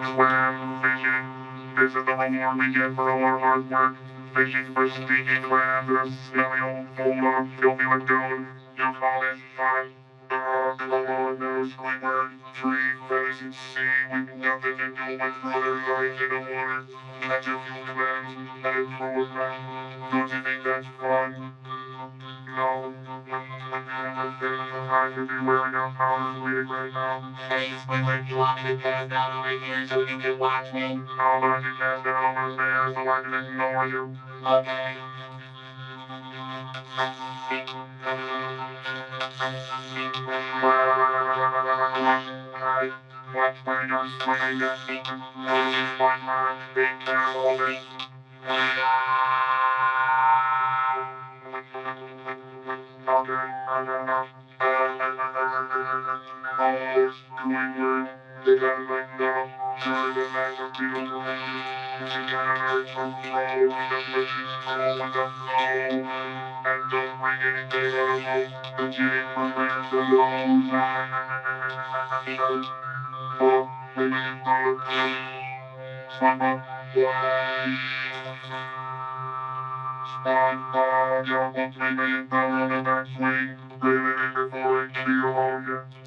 Clam fishing. This is the reward we get for all our hard work. Fishing for stinky clams that are smelly old full of filthy lagoon. You call it fun. The Lord knows Squidward, tree, venison, sea, with nothing to do with brothers eyes in the water. Catch a few clams, let it throw it back. Don't you think that's fun? No. I should be wearing a powder wig right now. Hey, Squidward, you want me to pass out over here so you can watch me? How about you pass out over there so I can ignore you? Okay. Watch where you're swimming. This is my big careful. SpongeBob, you're $1 million away. Really before I kill you.